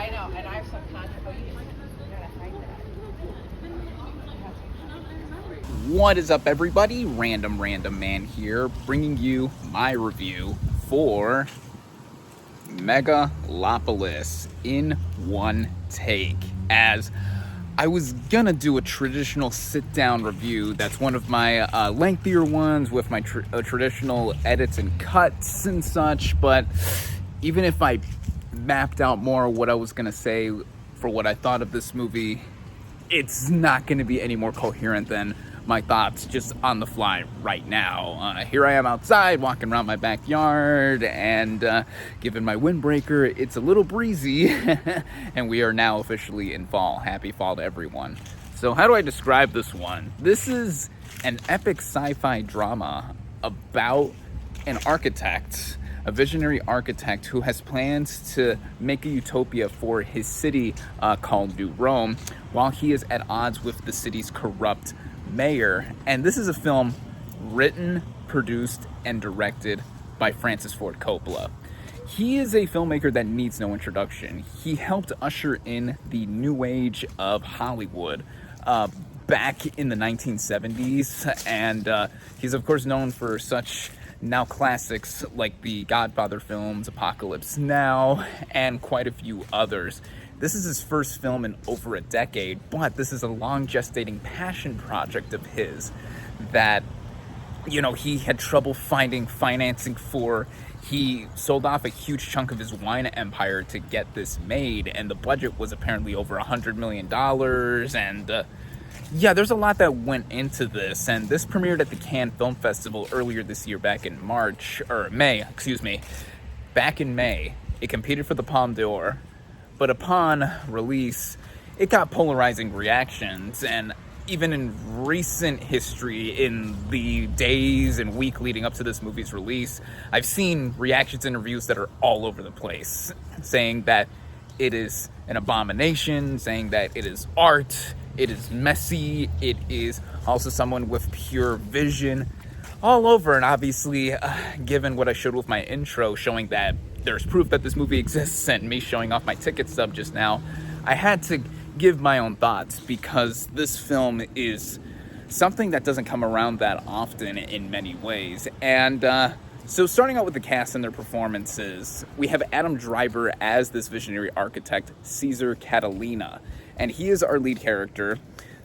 I know, and I have some content. Oh, you gotta hide that. What is up, everybody? Random Random Man here, bringing you my review for Megalopolis in one take. As I was gonna do a traditional sit-down review, that's one of my lengthier ones with my traditional edits and cuts and such, but even if I mapped out more what I was gonna say for what I thought of this movie, it's not gonna be any more coherent than my thoughts just on the fly right now. Here I am outside walking around my backyard, and given my windbreaker, it's a little breezy and we are now officially in fall. Happy fall to everyone. So how do I describe this one? This is an epic sci-fi drama about an architect, a visionary architect who has plans to make a utopia for his city called New Rome, while he is at odds with the city's corrupt mayor. And this is a film written, produced, and directed by Francis Ford Coppola. He is a filmmaker that needs no introduction. He helped usher in the new age of Hollywood back in the 1970s, and he's of course known for such now classics like the Godfather films, Apocalypse Now, and quite a few others. This is his first film in over a decade, but this is a long-gestating passion project of his that, you know, he had trouble finding financing for. He sold off a huge chunk of his wine empire to get this made, and the budget was apparently over $100 million, and yeah, there's a lot that went into this, and this premiered at the Cannes Film Festival earlier this year back in back in May. It competed for the Palme d'Or, but upon release, it got polarizing reactions, and even in recent history, in the days and week leading up to this movie's release, I've seen reactions and reviews that are all over the place, saying that it is an abomination, saying that it is art, it is messy, it is also someone with pure vision, all over. And obviously, given what I showed with my intro, showing that there's proof that this movie exists, and me showing off my ticket stub just now, I had to give my own thoughts, because this film is something that doesn't come around that often in many ways. And so starting out with the cast and their performances, we have Adam Driver as this visionary architect, Caesar Catalina. And he is our lead character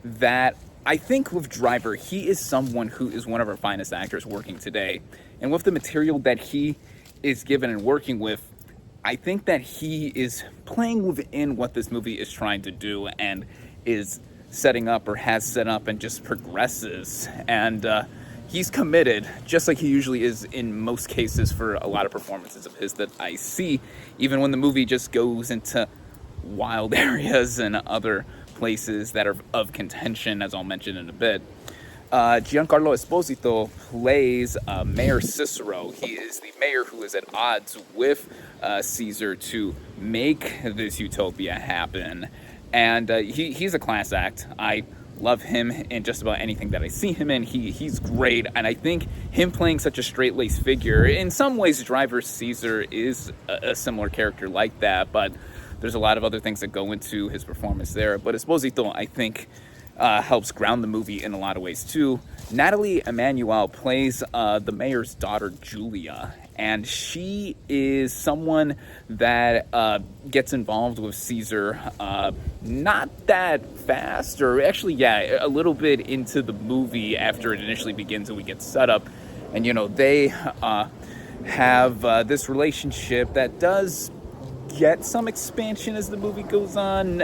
that I think with Driver, he is someone who is one of our finest actors working today. And with the material that he is given and working with, I think that he is playing within what this movie is trying to do and is setting up, or has set up, and just progresses. And he's committed, just like he usually is in most cases for a lot of performances of his that I see, even when the movie just goes into wild areas and other places that are of contention, as I'll mention in a bit. Giancarlo Esposito plays Mayor Cicero. He is the mayor who is at odds with Caesar to make this utopia happen. And he's a class act. I love him in just about anything that I see him in. He's great, and I think him playing such a straight-laced figure, in some ways Driver Caesar is a similar character like that, but there's a lot of other things that go into his performance there. But Esposito, I think, helps ground the movie in a lot of ways too. Natalie Emmanuel plays the mayor's daughter, Julia, and she is someone that gets involved with Caesar not that fast, or actually, yeah, a little bit into the movie after it initially begins and we get set up. And, you know, they have this relationship that does get some expansion as the movie goes on,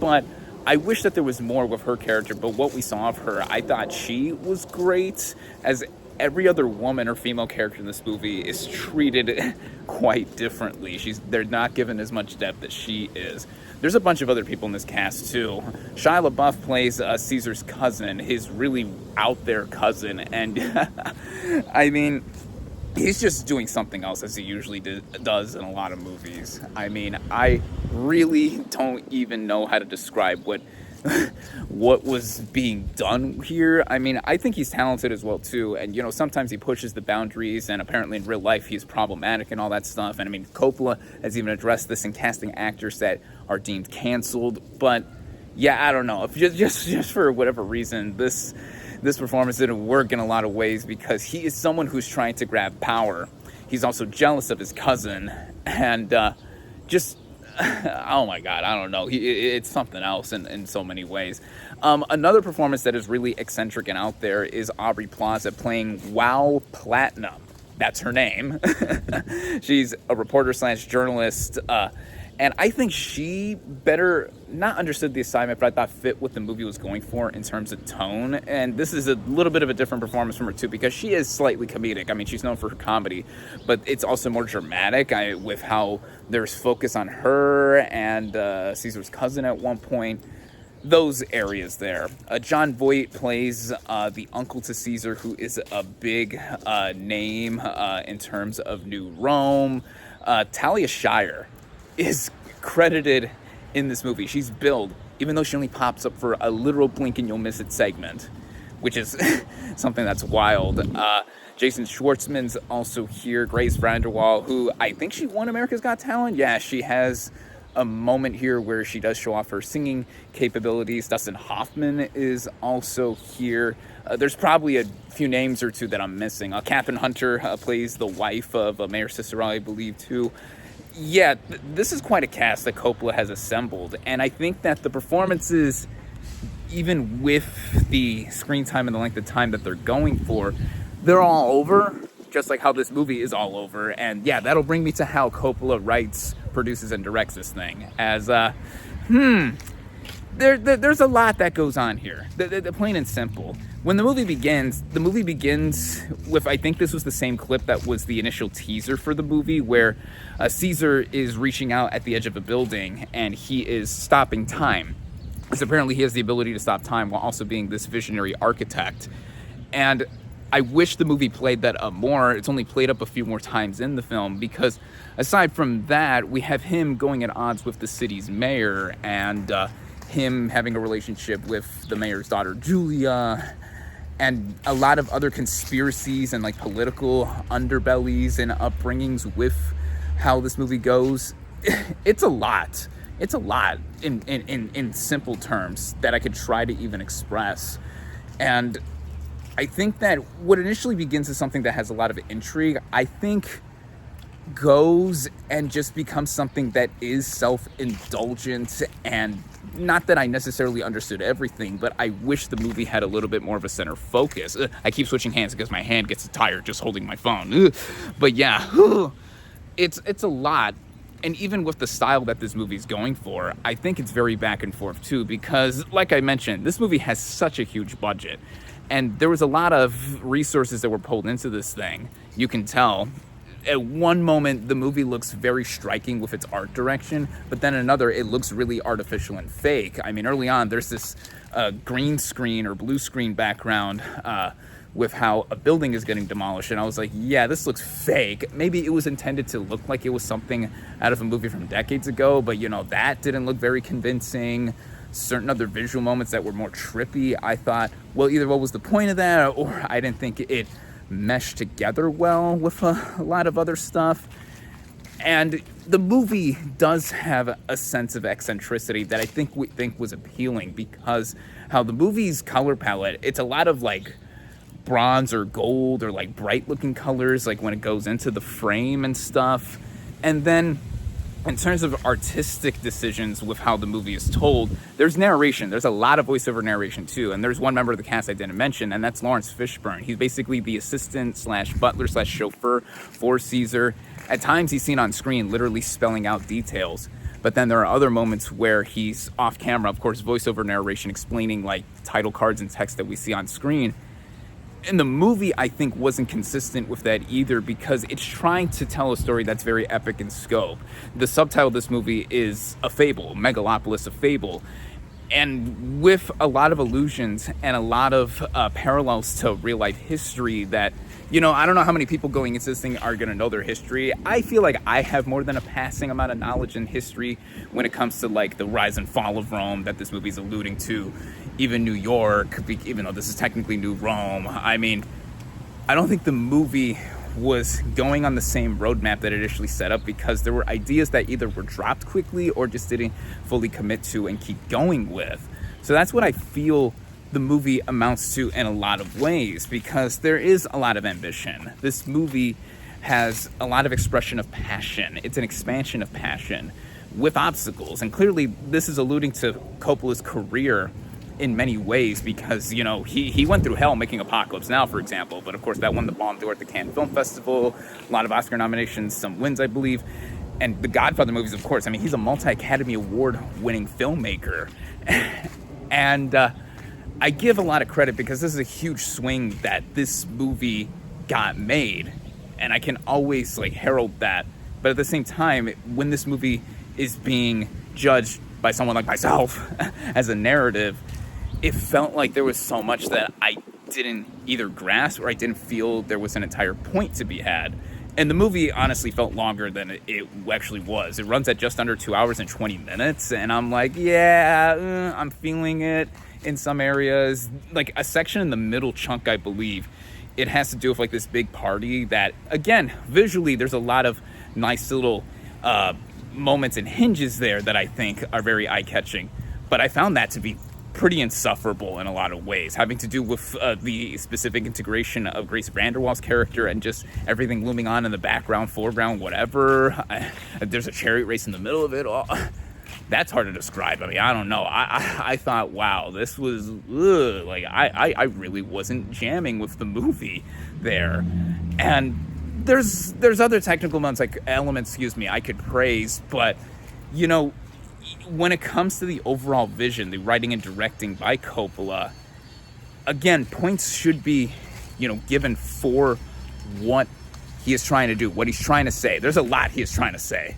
but I wish that there was more with her character. But what we saw of her, I thought she was great. As every other woman or female character in this movie is treated quite differently. They're not given as much depth as she is. There's a bunch of other people in this cast too. Shia LaBeouf plays Caesar's cousin, his really out there cousin, and I mean, he's just doing something else, as he usually does in a lot of movies. I mean, I really don't even know how to describe what what was being done here. I mean, I think he's talented as well too, and sometimes he pushes the boundaries, and apparently in real life he's problematic and all that stuff. And I mean, Coppola has even addressed this in casting actors that are deemed canceled. But yeah, I don't know, if just for whatever reason this performance didn't work in a lot of ways, because he is someone who's trying to grab power. He's also jealous of his cousin, and oh my God, I don't know. It's something else in so many ways. Another performance that is really eccentric and out there is Aubrey Plaza playing Wow Platinum. That's her name. She's a reporter / journalist. And I think she better not understood the assignment, but I thought fit what the movie was going for in terms of tone. And this is a little bit of a different performance from her too, because she is slightly comedic. I mean, she's known for her comedy, but it's also more dramatic with how there's focus on her and Caesar's cousin at one point. Those areas there. John Voight plays the uncle to Caesar, who is a big name in terms of New Rome. Talia Shire is credited in this movie. She's billed, even though she only pops up for a literal blink and you'll miss it segment, which is something that's wild. Jason Schwartzman's also here. Grace Vanderwaal, who I think she won America's Got Talent. Yeah, she has a moment here where she does show off her singing capabilities. Dustin Hoffman is also here. There's probably a few names or two that I'm missing. Catherine Hunter plays the wife of Mayor Cicero, I believe, too. Yeah, this is quite a cast that Coppola has assembled, and I think that the performances, even with the screen time and the length of time that they're going for, they're all over, just like how this movie is all over. And yeah, that'll bring me to how Coppola writes, produces, and directs this thing. As, there's a lot that goes on here. The plain and simple. When the movie begins with, I think this was the same clip that was the initial teaser for the movie, where Caesar is reaching out at the edge of a building and he is stopping time. Because apparently he has the ability to stop time while also being this visionary architect. And I wish the movie played that up more. It's only played up a few more times in the film, because aside from that, we have him going at odds with the city's mayor, and him having a relationship with the mayor's daughter, Julia, and a lot of other conspiracies and like political underbellies and upbringings with how this movie goes. It's a lot. It's a lot in simple terms that I could try to even express. And I think that what initially begins as something that has a lot of intrigue, I think goes and just becomes something that is self-indulgent. And not that I necessarily understood everything, but I wish the movie had a little bit more of a center focus. I keep switching hands because my hand gets tired just holding my phone. But yeah, it's a lot. And even with the style that this movie's going for, I think it's very back and forth too, because like I mentioned, this movie has such a huge budget. And there was a lot of resources that were pulled into this thing. You can tell. At one moment, the movie looks very striking with its art direction, but then another, it looks really artificial and fake. I mean, early on, there's this green screen or blue screen background with how a building is getting demolished, and I was like, yeah, this looks fake. Maybe it was intended to look like it was something out of a movie from decades ago, but that didn't look very convincing. Certain other visual moments that were more trippy, I thought, well, either what was the point of that, or I didn't think it meshed together well with a lot of other stuff. And the movie does have a sense of eccentricity that I think was appealing, because how the movie's color palette, it's a lot of like bronze or gold or like bright looking colors, like when it goes into the frame and stuff. And then in terms of artistic decisions with how the movie is told, there's narration. There's a lot of voiceover narration too. And there's one member of the cast I didn't mention, and that's Lawrence Fishburne. He's basically the assistant / butler / chauffeur for Caesar. At times he's seen on screen literally spelling out details. But then there are other moments where he's off camera, of course, voiceover narration explaining like title cards and text that we see on screen. And the movie, I think, wasn't consistent with that either, because it's trying to tell a story that's very epic in scope. The subtitle of this movie is A Fable, Megalopolis, A Fable. And with a lot of allusions and a lot of parallels to real-life history that You know, I don't know how many people going into this thing are going to know their history. I feel like I have more than a passing amount of knowledge in history when it comes to like the rise and fall of Rome that this movie's alluding to. Even New York, even though this is technically New Rome. I mean, I don't think the movie was going on the same roadmap that it initially set up, because there were ideas that either were dropped quickly or just didn't fully commit to and keep going with. So that's what I feel the movie amounts to in a lot of ways, because there is a lot of ambition. This movie has a lot of expression of passion. It's an expansion of passion with obstacles. And clearly this is alluding to Coppola's career in many ways, because, you know, he went through hell making Apocalypse Now, for example. But of course that won the Palme d'Or at the Cannes Film Festival, a lot of Oscar nominations, some wins, I believe. And the Godfather movies, of course, I mean, he's a multi-Academy Award winning filmmaker. And I give a lot of credit, because this is a huge swing that this movie got made, and I can always like herald that. But at the same time, when this movie is being judged by someone like myself as a narrative, it felt like there was so much that I didn't either grasp or I didn't feel there was an entire point to be had. And the movie honestly felt longer than it actually was. It runs at just under 2 hours and 20 minutes, and I'm like, yeah, I'm feeling it in some areas. Like a section in the middle chunk, I believe, it has to do with like this big party that, again, visually there's a lot of nice little moments and hinges there that I think are very eye-catching, but I found that to be pretty insufferable in a lot of ways, having to do with the specific integration of Grace Vanderwaal's character and just everything looming on in the background, foreground, whatever. There's a chariot race in the middle of it all. That's hard to describe. I mean, I don't know. I thought, wow, this was like I really wasn't jamming with the movie there. And there's other technical elements, I could praise, but you know, when it comes to the overall vision, the writing and directing by Coppola, again, points should be, given for what he is trying to do, what he's trying to say. There's a lot he is trying to say.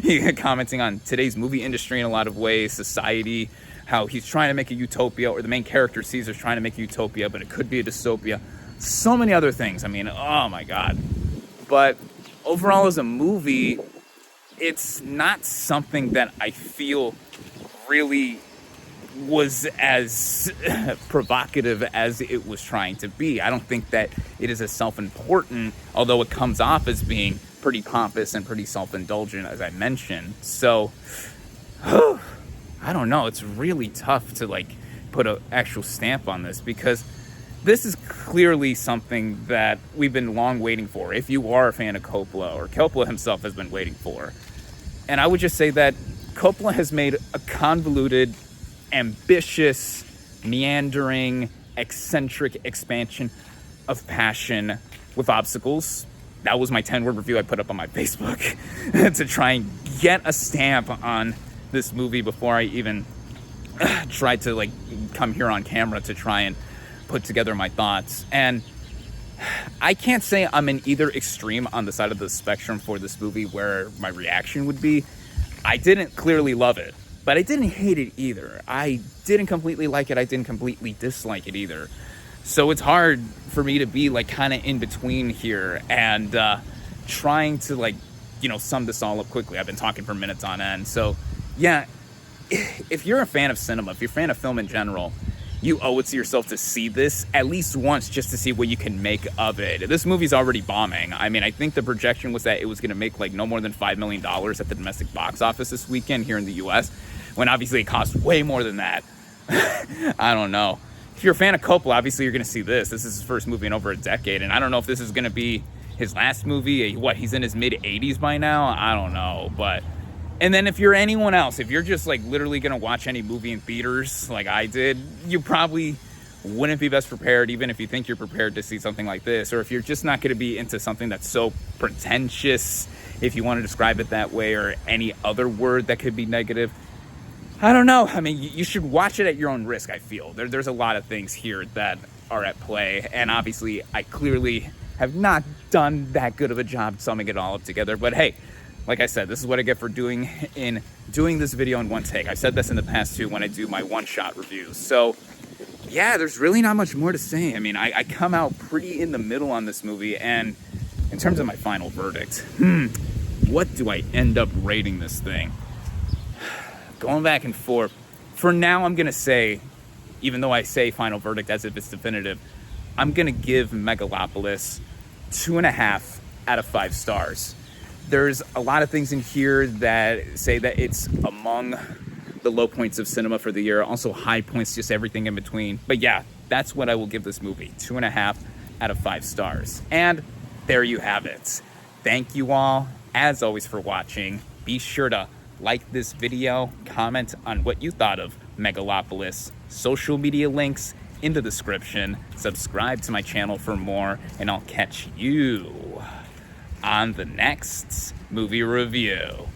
He's commenting on today's movie industry in a lot of ways, society, how he's trying to make a utopia, or the main character Caesar's trying to make a utopia, but it could be a dystopia. So many other things. I mean, oh my God. But overall, as a movie, it's not something that I feel really was as provocative as it was trying to be. I don't think that it is as self-important, although it comes off as being pretty pompous and pretty self-indulgent, as I mentioned. So, I don't know. It's really tough to put an actual stamp on this, because this is clearly something that we've been long waiting for, if you are a fan of Coppola, or Coppola himself has been waiting for. And I would just say that Coppola has made a convoluted, ambitious, meandering, eccentric expansion of passion with obstacles. That was my 10-word review I put up on my Facebook to try and get a stamp on this movie before I even tried to come here on camera to try and put together my thoughts. And I can't say I'm in either extreme on the side of the spectrum for this movie where my reaction would be. I didn't clearly love it, but I didn't hate it either. I didn't completely like it. I didn't completely dislike it either. So it's hard for me to be kind of in between here and trying to sum this all up quickly. I've been talking for minutes on end. So yeah, if you're a fan of cinema, if you're a fan of film in general, you owe it to yourself to see this at least once, just to see what you can make of it. This movie's already bombing. I mean, I think the projection was that it was going to make no more than $5 million at the domestic box office this weekend here in the US, when obviously it cost way more than that. I don't know. If you're a fan of Coppola, obviously you're going to see this. This is his first movie in over a decade, and I don't know if this is going to be his last movie. He's in his mid-80s by now? I don't know, but... And then if you're anyone else, if you're just literally going to watch any movie in theaters like I did, you probably wouldn't be best prepared, even if you think you're prepared to see something like this. Or if you're just not going to be into something that's so pretentious, if you want to describe it that way, or any other word that could be negative. I don't know. I mean, you should watch it at your own risk, I feel. There's a lot of things here that are at play. And obviously, I clearly have not done that good of a job summing it all up together. But hey, like I said, this is what I get for doing this video in one take. I've said this in the past too when I do my one-shot reviews. So yeah, there's really not much more to say. I mean, I come out pretty in the middle on this movie, and in terms of my final verdict, what do I end up rating this thing? Going back and forth. For now, I'm going to say, even though I say final verdict as if it's definitive, I'm going to give Megalopolis 2.5 out of 5 stars. There's a lot of things in here that say that it's among the low points of cinema for the year. Also high points, just everything in between. But yeah, that's what I will give this movie. 2.5 out of 5 stars. And there you have it. Thank you all, as always, for watching. Be sure to like this video, comment on what you thought of Megalopolis. Social media links in the description. Subscribe to my channel for more, and I'll catch you on the next movie review.